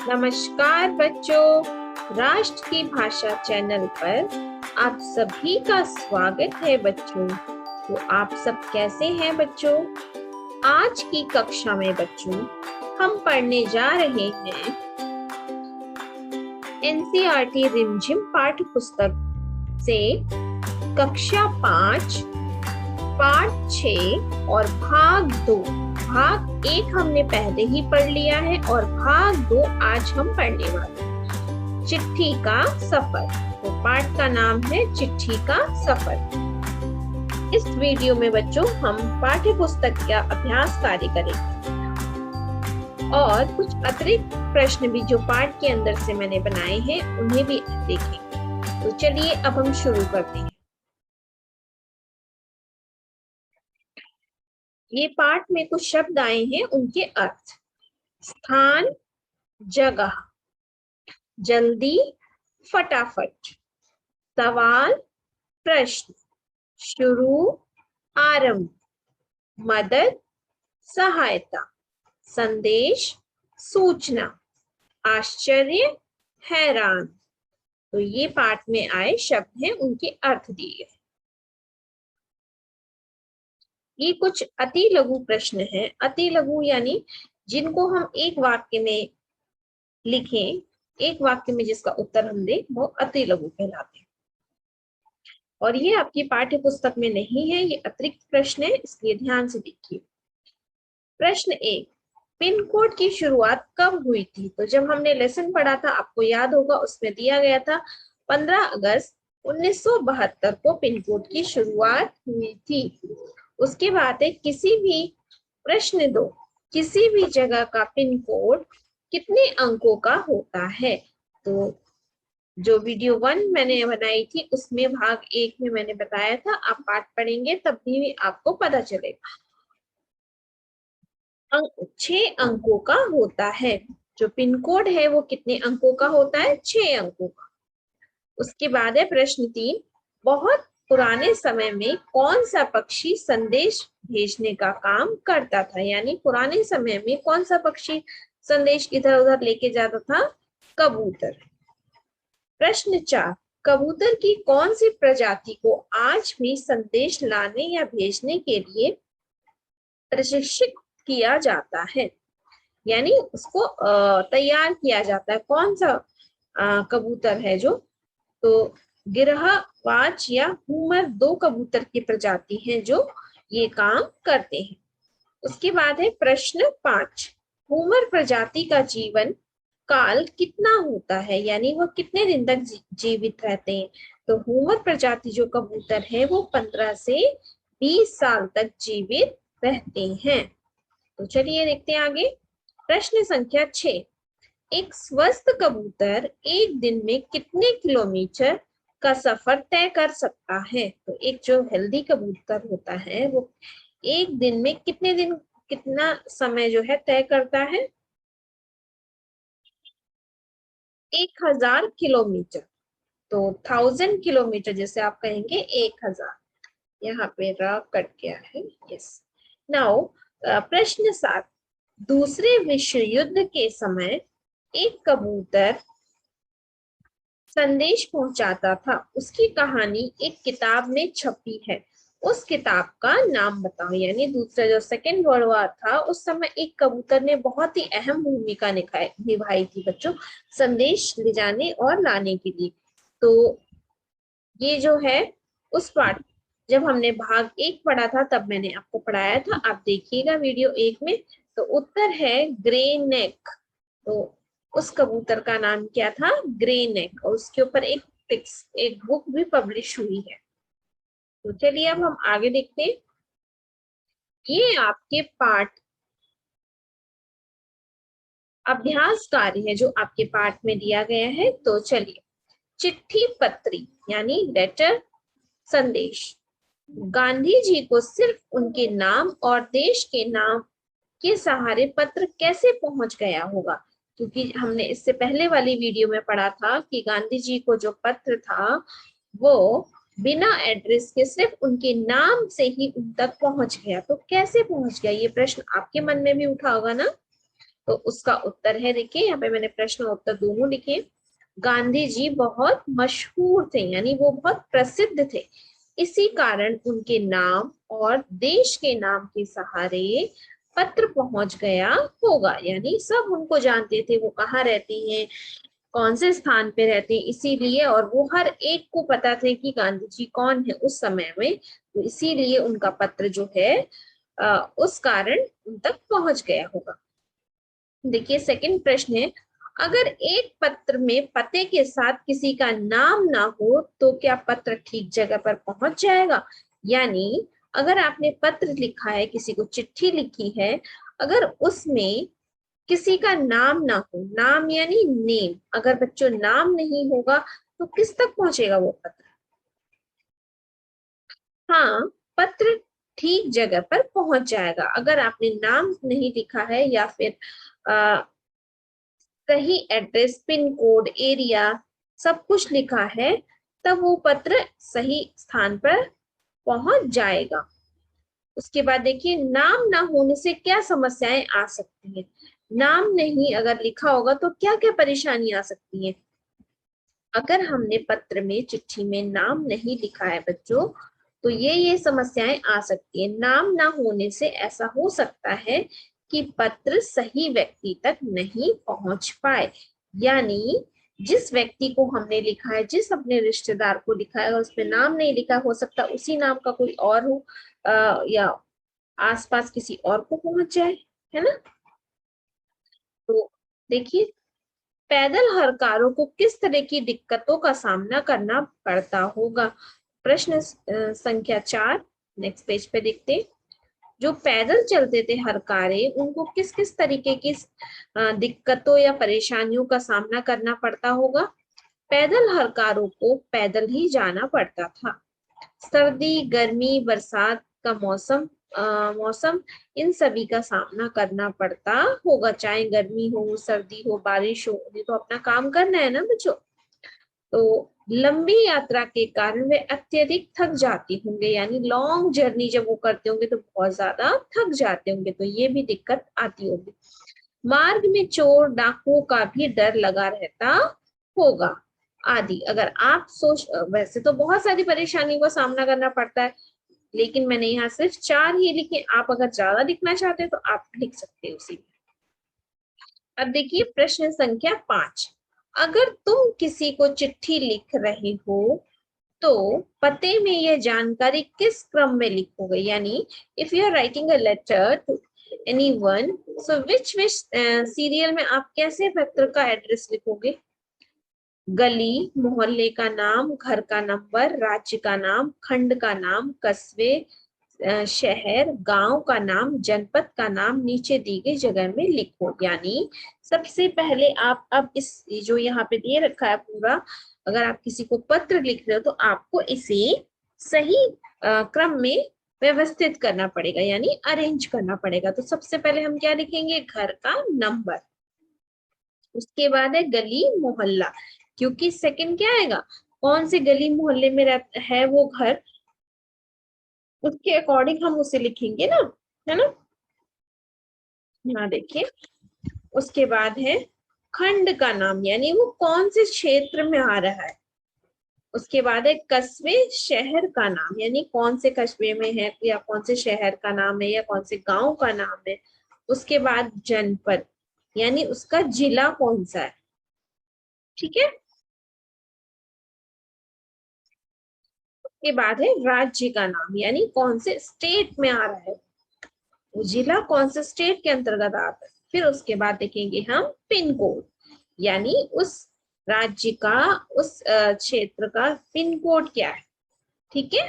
नमस्कार बच्चों, राष्ट्र की भाषा चैनल पर आप सभी का स्वागत है बच्चों। तो आप सब कैसे हैं बच्चों? आज की कक्षा में बच्चों हम पढ़ने जा रहे हैं एनसीईआरटी रिमझिम पाठ्य पुस्तक से कक्षा 5 पाठ 6 और भाग 2। भाग 1 हमने पहले ही पढ़ लिया है और भाग 2 आज हम पढ़ने वाले हैं। चिट्ठी का सफर। तो पाठ का नाम है चिट्ठी का सफर। इस वीडियो में बच्चों हम पाठ्य पुस्तक का अभ्यास कार्य करेंगे और कुछ अतिरिक्त प्रश्न भी जो पाठ के अंदर से मैंने बनाए हैं उन्हें भी देखेंगे। तो चलिए अब हम शुरू करते हैं। ये पाठ में कुछ शब्द आए हैं, उनके अर्थ। स्थान, जगह, जल्दी, फटाफट, सवाल, प्रश्न, शुरू, आरंभ, मदद, सहायता, संदेश, सूचना, आश्चर्य, हैरान। तो ये पाठ में आए शब्द हैं, उनके अर्थ दिए गए। ये कुछ अति लघु प्रश्न हैं। अति लघु यानी जिनको हम एक वाक्य में लिखें, एक वाक्य में जिसका उत्तर हम दें, वो अति लघु कहलाते हैं। और ये आपकी पाठ्य पुस्तक में नहीं है, ये अतिरिक्त प्रश्न है, इसलिए ध्यान से देखिए। प्रश्न 1, पिन कोड की शुरुआत कब हुई थी? तो जब हमने लेसन पढ़ा था, आपको याद होगा, उसमें दिया गया था 15 अगस्त 1972 को पिन कोड की शुरुआत हुई थी। उसके बाद है किसी भी प्रश्न 2, किसी भी जगह का पिन कोड कितने अंकों का होता है? तो जो वीडियो 1 मैंने बनाई थी उसमें भाग 1 में मैंने बताया था, आप पाठ पढ़ेंगे तब भी आपको पता चलेगा। 6 अंकों का होता है। जो पिन कोड है वो कितने अंकों का होता है? 6 अंकों का। उसके बाद है प्रश्न 3, बहुत पुराने समय में कौन सा पक्षी संदेश भेजने का काम करता था? यानी पुराने समय में कौन सा पक्षी संदेश इधर उधर लेके जाता था? कबूतर। प्रश्न 4, कबूतर की कौन सी प्रजाति को आज भी संदेश लाने या भेजने के लिए प्रशिक्षित किया जाता है? यानी उसको तैयार किया जाता है। कौन सा कबूतर है जो? तो गिरहवाच या हुमर 2 कबूतर की प्रजाति हैं जो ये काम करते हैं। उसके बाद है प्रश्न 5, हुमर प्रजाति का जीवन काल कितना होता है? यानी वो कितने दिन तक जीवित रहते हैं? तो हुमर प्रजाति जो कबूतर है वो 15 से 20 साल तक जीवित रहते हैं। तो चलिए देखते हैं आगे। प्रश्न संख्या 6, एक स्वस्थ कबूतर एक दिन में कितने किलोमीटर का सफर तय कर सकता है? तो एक जो हेल्दी कबूतर होता है वो एक दिन में कितना समय जो है तय करता है? 1000 किलोमीटर। तो 1000 किलोमीटर जैसे आप कहेंगे 1000। यहाँ पे र कट गया है। यस। नाउ प्रश्न 7, दूसरे विश्व युद्ध के समय एक कबूतर संदेश पहुंचाता था, उसकी कहानी एक किताब में छपी है। उस किताब का नाम बताओ। यानी दूसरा जो सेकेंड वर्ल्ड वॉर था उस समय एक कबूतर ने बहुत ही अहम भूमिका निभाई थी बच्चों, संदेश ले जाने और लाने के लिए। तो ये जो है उस पाठ जब हमने भाग 1 पढ़ा था तब मैंने आपको पढ़ाया था, आप देखिएगा वीडियो 1 में। तो उत्तर है ग्रे नेक। तो उस कबूतर का नाम क्या था? ग्रे नेक। और उसके ऊपर एक बुक भी पब्लिश हुई है। तो चलिए अब हम आगे देखते हैं। ये आपके पाठ अभ्यास कार्य है जो आपके पाठ में दिया गया है। तो चलिए, चिट्ठी पत्री यानी लेटर, संदेश। गांधी जी को सिर्फ उनके नाम और देश के नाम के सहारे पत्र कैसे पहुंच गया होगा? क्योंकि हमने इससे पहले वाली वीडियो में पढ़ा था कि गांधी जी को जो पत्र था वो बिना एड्रेस के सिर्फ उनके नाम से ही उन तक पहुंच गया। तो कैसे पहुंच गया? ये प्रश्न आपके मन में भी उठा होगा ना। तो उसका उत्तर है, देखिए यहाँ पे मैंने प्रश्न और उत्तर दोनों लिखे। गांधी जी बहुत मशहूर थे, यानी वो बहुत प्रसिद्ध थे, इसी कारण उनके नाम और देश के नाम के सहारे पत्र पहुंच गया होगा, यानी सब उनको जानते थे, वो कहाँ रहती हैं, कौन से स्थान पे रहते हैं, इसीलिए, और वो हर एक को पता थे कि गांधी जी कौन है उस समय में, तो इसीलिए उनका पत्र जो है उस कारण उन तक पहुंच गया होगा। देखिए सेकंड प्रश्न है, अगर एक पत्र में पते के साथ किसी का नाम ना हो तो क्या पत्र ठीक जगह पर पहुंच जाएगा? यानी अगर आपने पत्र लिखा है, किसी को चिट्ठी लिखी है, अगर उसमें किसी का नाम ना हो, नाम यानी नेम, अगर बच्चों नाम नहीं होगा तो किस तक पहुंचेगा वो पत्र? हाँ, पत्र ठीक जगह पर पहुंच जाएगा। अगर आपने नाम नहीं लिखा है या फिर सही एड्रेस, पिन कोड, एरिया सब कुछ लिखा है, तब वो पत्र सही स्थान पर पहुंच जाएगा। उसके बाद देखिए, नाम ना होने से क्या समस्याएं आ सकती हैं? नाम नहीं अगर लिखा होगा तो क्या क्या परेशानी आ सकती है? अगर हमने पत्र में, चिट्ठी में नाम नहीं लिखा है बच्चों, तो ये समस्याएं आ सकती है। नाम ना होने से ऐसा हो सकता है कि पत्र सही व्यक्ति तक नहीं पहुंच पाए, यानी जिस व्यक्ति को हमने लिखा है, जिस अपने रिश्तेदार को लिखा है, उस पे नाम नहीं लिखा, हो सकता उसी नाम का कोई और हो, या आसपास किसी और को पहुंच जाए, है ना। तो देखिए, पैदल हरकारों को किस तरह की दिक्कतों का सामना करना पड़ता होगा? प्रश्न संख्या 4, नेक्स्ट पेज पे देखते हैं। जो पैदल चलते थे हरकारे, उनको किस किस तरीके की दिक्कतों या परेशानियों का सामना करना पड़ता होगा? पैदल हरकारों को पैदल ही जाना पड़ता था। सर्दी, गर्मी, बरसात का मौसम, इन सभी का सामना करना पड़ता होगा, चाहे गर्मी हो, सर्दी हो, बारिश हो, उन्हें तो अपना काम करना है ना बच्चों। तो लंबी यात्रा के कारण वे अत्यधिक थक जाते होंगे, यानी लॉन्ग जर्नी जब वो करते होंगे तो बहुत ज्यादा थक जाते होंगे, तो ये भी दिक्कत आती होगी। मार्ग में चोर डाकुओं का भी डर लगा रहता होगा आदि। अगर आप सोच, वैसे तो बहुत सारी परेशानी का सामना करना पड़ता है, लेकिन मैंने यहाँ सिर्फ 4 ही लिखे, आप अगर ज्यादा लिखना चाहते हैं तो आप लिख सकते हैं उसी में। अब देखिए प्रश्न संख्या 5, अगर तुम किसी को चिट्ठी लिख रहे हो तो पते में यह जानकारी किस क्रम में लिखोगे? यानी if you are writing a letter to anyone, so which serial में आप कैसे पत्र का एड्रेस लिखोगे? गली, मोहल्ले का नाम, घर का नंबर, राज्य का नाम, खंड का नाम, कस्बे, शहर, गांव का नाम, जनपद का नाम नीचे दी गई जगह में लिखो। यानी सबसे पहले आप, अब इस जो यहाँ पे दे रखा है पूरा, अगर आप किसी को पत्र लिख रहे हो तो आपको इसे सही क्रम में व्यवस्थित करना पड़ेगा, यानी अरेंज करना पड़ेगा। तो सबसे पहले हम क्या लिखेंगे? घर का नंबर, उसके बाद है गली मोहल्ला, क्योंकि सेकंड क्या आएगा, कौन से गली मोहल्ले में है वो घर, उसके अकॉर्डिंग हम उसे लिखेंगे ना, है ना। यहाँ देखिए, उसके बाद है खंड का नाम, यानी वो कौन से क्षेत्र में आ रहा है। उसके बाद है कस्बे, शहर का नाम, यानी कौन से कस्बे में है, या कौन से शहर का नाम है, या कौन से गांव का नाम है। उसके बाद जनपद, यानी उसका जिला कौन सा है, ठीक है। उसके बाद है राज्य का नाम, यानी कौन से स्टेट में आ रहा है, वो जिला कौन से स्टेट के अंतर्गत आता है। फिर उसके बाद देखेंगे हम पिन कोड, यानी उस राज्य का, उस क्षेत्र का पिन कोड क्या है, ठीक है।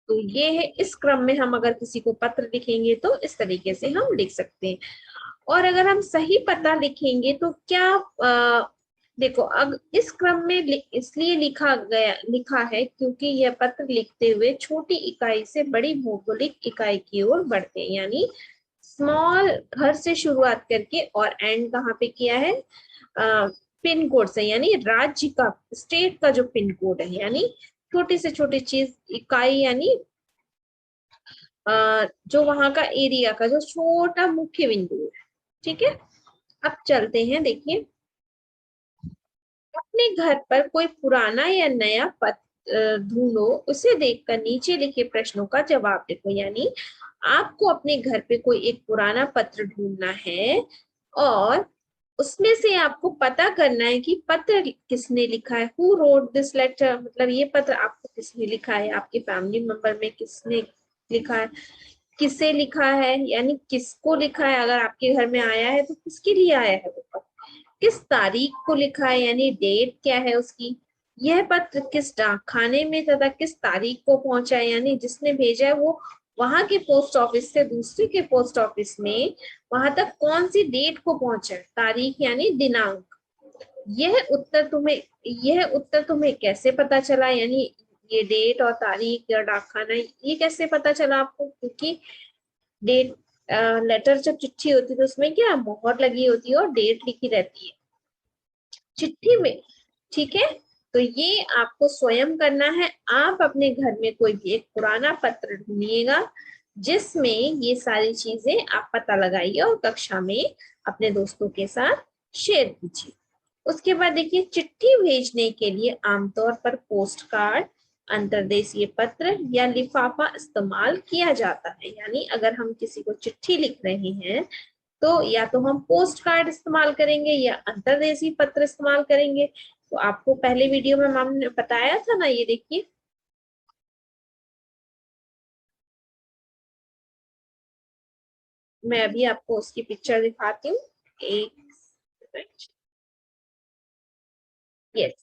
तो ये है, इस क्रम में हम अगर किसी को पत्र लिखेंगे तो इस तरीके से हम लिख सकते हैं। और अगर हम सही पता लिखेंगे तो क्या, देखो, अब इस क्रम में इसलिए लिखा है क्योंकि यह पत्र लिखते हुए छोटी इकाई से बड़ी भौगोलिक इकाई की ओर बढ़ते हैं, यानी स्मॉल घर से शुरुआत करके और एंड कहाँ पे किया है, पिन कोड से, यानी राज्य का, स्टेट का जो पिन कोड है, यानी छोटी से छोटी चीज, इकाई यानी जो वहां का एरिया का जो छोटा मुख्य बिंदु है। ठीक है, अब चलते हैं, देखिए अपने घर पर कोई पुराना या नया पत्र ढूंढो, उसे देखकर नीचे लिखे प्रश्नों का जवाब लिखो। यानी आपको अपने घर पे कोई एक पुराना पत्र ढूंढना है और उसमें से आपको पता करना है कि पत्र किसने लिखा है, हु रोट दिस लेटर, मतलब ये पत्र आपको किसने लिखा है, आपके फैमिली मेंबर में किसने लिखा है, किसे लिखा है, यानी किसको लिखा है, अगर आपके घर में आया है तो किसके लिए आया है वो पत्र, किस तारीख को लिखा है यानी डेट क्या है उसकी, यह पत्र किस डाक खाने में तथा किस तारीख को पहुंचा है, यानी जिसने भेजा है वो वहां के पोस्ट ऑफिस से दूसरे के पोस्ट ऑफिस में वहां तक कौन सी डेट को पहुंचा है, तारीख यानी दिनांक। यह उत्तर तुम्हें कैसे पता चला, यानी ये डेट और तारीख या डाक खाना ये कैसे पता चला आपको, क्योंकि डेट लेटर जब चिट्ठी होती है तो उसमें क्या मोहर लगी होती है और डेट लिखी रहती है चिट्ठी में। ठीक है, तो ये आपको स्वयं करना है। आप अपने घर में कोई भी एक पुराना पत्र ढूंढिएगा जिसमें ये सारी चीजें आप पता लगाइए और कक्षा में अपने दोस्तों के साथ शेयर कीजिए। उसके बाद देखिए चिट्ठी भेजने के लिए आमतौर पर पोस्ट कार्ड, अंतर्देशीय पत्र या लिफाफा इस्तेमाल किया जाता है। यानी अगर हम किसी को चिट्ठी लिख रहे हैं तो या तो हम पोस्ट कार्ड इस्तेमाल करेंगे या अंतर्देशीय पत्र इस्तेमाल करेंगे। तो आपको पहले वीडियो में मैम ने बताया था ना, ये देखिए मैं अभी आपको उसकी पिक्चर दिखाती हूँ, एक यस,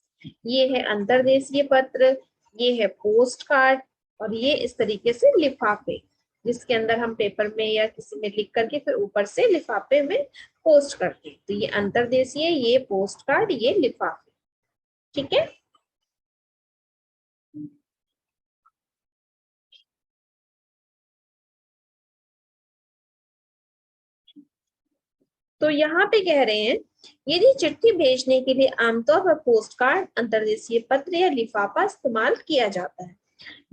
ये है अंतर्देशीय पत्र, ये है पोस्ट कार्ड और ये इस तरीके से लिफाफे जिसके अंदर हम पेपर में या किसी में लिख करके फिर ऊपर से लिफाफे में पोस्ट करते हैं। तो ये अंतर्देशीय, ये पोस्ट कार्ड, ये लिफाफे। ठीक है, तो यहाँ पे कह रहे हैं यदि चिट्ठी भेजने के लिए आमतौर पर पोस्ट कार्ड, अंतर्देशीय पत्र या लिफाफा इस्तेमाल किया जाता है।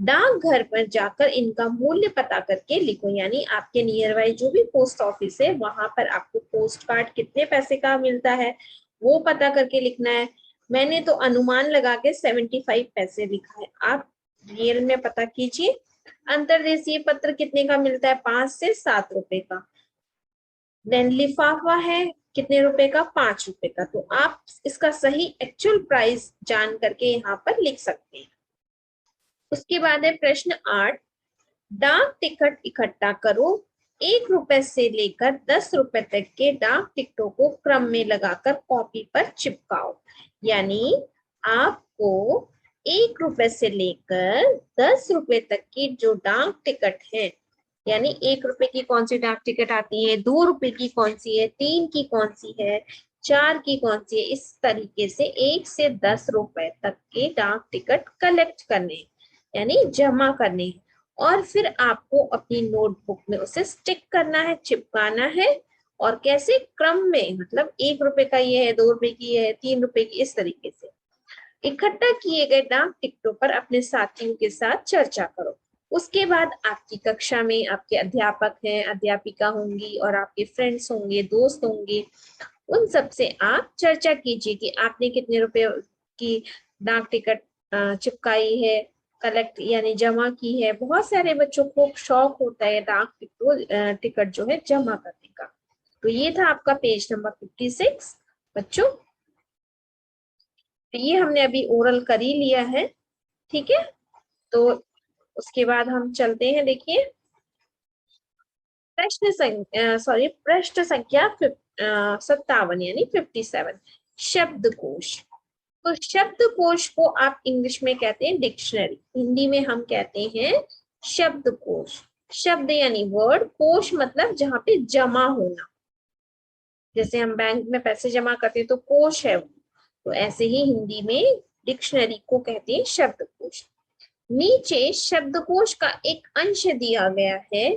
डाकघर पर जाकर इनका मूल्य पता करके लिखो, यानी आपके नियर बाई जो भी पोस्ट ऑफिस है वहां पर आपको पोस्ट कार्ड कितने पैसे का मिलता है वो पता करके लिखना है। मैंने तो अनुमान लगा के 75 पैसे लिखा है, आप रियल में पता कीजिए। अंतर्देशीय पत्र कितने का मिलता है, 5 से 7 रुपए का। देन लिफाफा है कितने रुपए का, 5 रुपए का। तो आप इसका सही एक्चुअल प्राइस जान करके यहाँ पर लिख सकते हैं। उसके बाद है प्रश्न 8, डाक टिकट इकट्ठा करो। 1 रुपए से लेकर 10 रुपए तक के डाक टिकटों को क्रम में लगाकर कॉपी पर चिपकाओ। यानी आपको 1 रुपए से लेकर 10 रुपए तक की जो डाक टिकट है, यानी 1 रुपए की कौन सी डाक टिकट आती है, 2 रुपए की कौन सी है, 3 की कौन सी है, 4 की कौन सी है, इस तरीके से 1 से 10 रुपए तक के डाक टिकट कलेक्ट करने यानी जमा करने, और फिर आपको अपनी नोटबुक में उसे स्टिक करना है, चिपकाना है। और कैसे, क्रम में, मतलब 1 रुपए का ये है, 2 रुपए की है, 3 रुपए की, इस तरीके से इकट्ठा किए गए डाक टिकटों पर अपने साथियों के साथ चर्चा करो। उसके बाद आपकी कक्षा में आपके अध्यापक हैं, अध्यापिका होंगी और आपके फ्रेंड्स होंगे, दोस्त होंगे, उन सब से आप चर्चा कीजिए कि आपने कितने रुपए की डाक टिकट चिपकाई है, कलेक्ट यानी जमा की है। बहुत सारे बच्चों को शौक होता है डाक टिकट जो है जमा करने का। तो ये था आपका पेज नंबर 56 बच्चों। तो ये हमने अभी ओरल कर ही लिया है। ठीक है, तो उसके बाद हम चलते हैं, देखिए पृष्ठ संख्या 57 यानी 57, शब्दकोश। तो शब्दकोश को आप इंग्लिश में कहते हैं डिक्शनरी, हिंदी में हम कहते हैं शब्दकोश। शब्द यानी वर्ड, कोश मतलब जहाँ पे जमा होना, जैसे हम बैंक में पैसे जमा करते हैं तो कोश है वो, तो ऐसे ही हिंदी में डिक्शनरी को कहते हैं शब्दकोश। नीचे शब्दकोश का एक अंश दिया गया है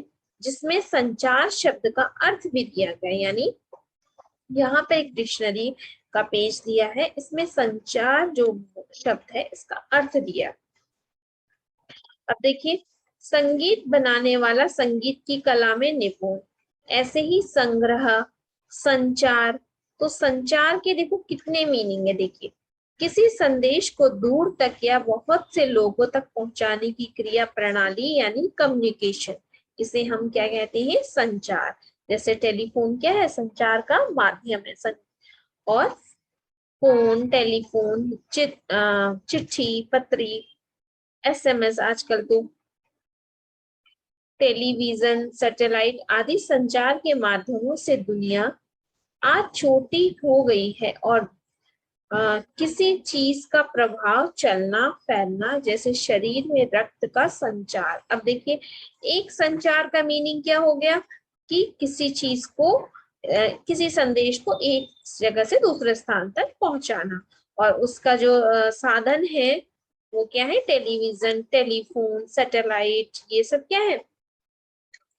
जिसमें संचार शब्द का अर्थ भी दिया गया है, यानी यहाँ पे एक डिक्शनरी का पेज दिया है, इसमें संचार जो शब्द है इसका अर्थ दिया। अब देखिए संगीत बनाने वाला संगीत की कला में निपुण। ऐसे ही संग्रह, संचार। तो संचार के देखो कितने मीनिंग है, देखिए किसी संदेश को दूर तक या बहुत से लोगों तक पहुंचाने की क्रिया प्रणाली यानी कम्युनिकेशन, इसे हम क्या कहते हैं, संचार। जैसे टेलीफोन क्या है, संचार का माध्यम है। और फोन, टेलीफोन, चिट्ठी, पत्री, SMS, आजकल तो टेलीविजन, सैटेलाइट आदि संचार के माध्यमों से दुनिया आज छोटी हो गई है और किसी चीज का प्रभाव, चलना, फैलना, जैसे शरीर में रक्त का संचार। अब देखिए एक संचार का मीनिंग क्या हो गया कि किसी चीज को, किसी संदेश को एक जगह से दूसरे स्थान तक पहुंचाना, और उसका जो साधन है वो क्या है, टेलीविजन, टेलीफोन, सैटेलाइट, ये सब क्या है,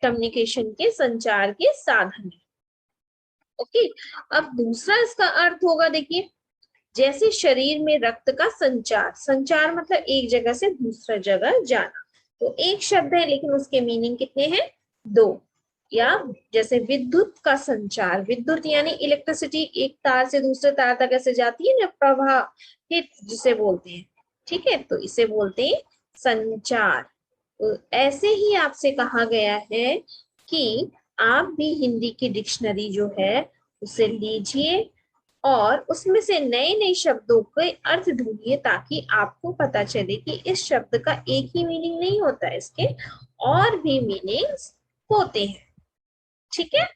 कम्युनिकेशन के, संचार के साधन है। ओके, अब दूसरा इसका अर्थ होगा, देखिए जैसे शरीर में रक्त का संचार, संचार मतलब एक जगह से दूसरा जगह जाना। तो एक शब्द है लेकिन उसके मीनिंग कितने हैं, दो। या जैसे विद्युत का संचार, विद्युत यानी इलेक्ट्रिसिटी एक तार से दूसरे तार तक कैसे जाती है ना, प्रवाहित जिसे बोलते हैं, ठीक है, तो इसे बोलते हैं संचार। तो ऐसे ही आपसे कहा गया है कि आप भी हिंदी की डिक्शनरी जो है उसे लीजिए और उसमें से नए नए शब्दों के अर्थ ढूंढिए, ताकि आपको पता चले कि इस शब्द का एक ही मीनिंग नहीं होता है, इसके और भी मीनिंग्स होते हैं। ठीक है,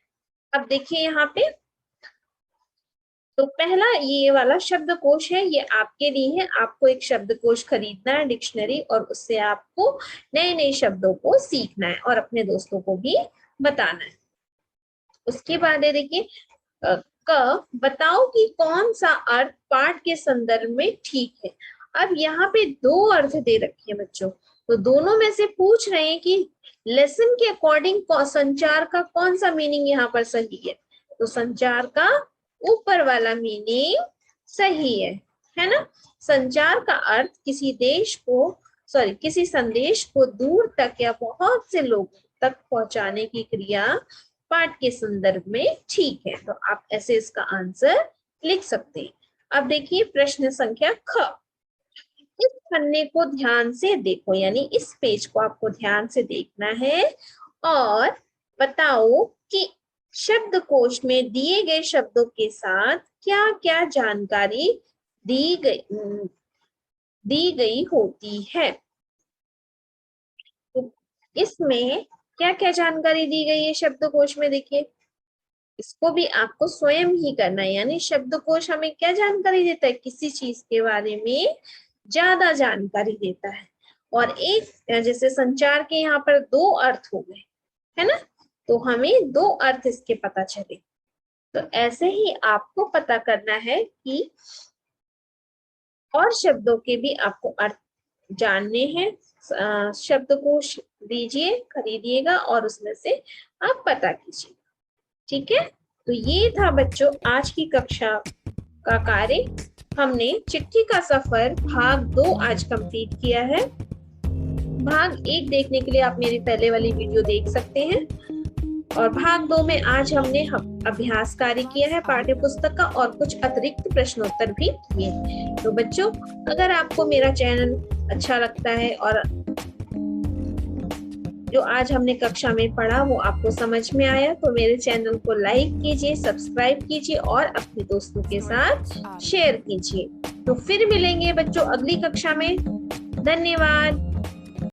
अब देखिए यहाँ पे, तो पहला ये वाला शब्दकोश है, ये आपके लिए है। आपको एक शब्दकोश खरीदना है, डिक्शनरी, और उससे आपको नए नए शब्दों को सीखना है और अपने दोस्तों को भी बताना है। उसके बाद है देखिए क, बताओ कि कौन सा अर्थ पाठ के संदर्भ में ठीक है। अब यहाँ पे दो अर्थ दे रखे हैं बच्चों, तो दोनों में से पूछ रहे हैं कि लेसन के अकॉर्डिंग संचार का कौन सा मीनिंग यहाँ पर सही है। तो संचार का ऊपर वाला मीनिंग सही है ना। संचार का अर्थ किसी किसी संदेश को दूर तक या बहुत से लोगों तक पहुंचाने की क्रिया पाठ के संदर्भ में ठीक है। तो आप ऐसे इसका आंसर लिख सकते हैं। अब देखिए प्रश्न संख्या ख, इस पन्ने को ध्यान से देखो, यानी इस पेज को आपको ध्यान से देखना है और बताओ कि शब्दकोश में दिए गए शब्दों के साथ क्या क्या जानकारी दी गई होती है। तो इसमें क्या क्या जानकारी दी गई है शब्दकोश में, देखिए इसको भी आपको स्वयं ही करना है। यानी शब्दकोश हमें क्या जानकारी देता है, किसी चीज के बारे में ज्यादा जानकारी देता है। और एक जैसे संचार के यहाँ पर दो अर्थ हो गए, है ना, तो हमें दो अर्थ इसके पता चले। तो ऐसे ही आपको पता करना है कि और शब्दों के भी आपको अर्थ जानने हैं। शब्दकोश लीजिए, खरीदिएगा और उसमें से आप पता कीजिए। ठीक है, तो ये था बच्चों आज की कक्षा का कार्य। हमने चिट्ठी का सफर भाग 2 आज कंप्लीट किया है। भाग 1 देखने के लिए आप मेरी पहले वाली वीडियो देख सकते हैं। और भाग 2 में आज हमने अभ्यास कार्य किया है पाठ्य पुस्तक का और कुछ अतिरिक्त प्रश्नोत्तर भी किए। तो बच्चों, अगर आपको मेरा चैनल अच्छा लगता है और जो आज हमने कक्षा में पढ़ा वो आपको समझ में आया, तो मेरे चैनल को लाइक कीजिए, सब्सक्राइब कीजिए और अपने दोस्तों के साथ शेयर कीजिए। तो फिर मिलेंगे बच्चों अगली कक्षा में। धन्यवाद।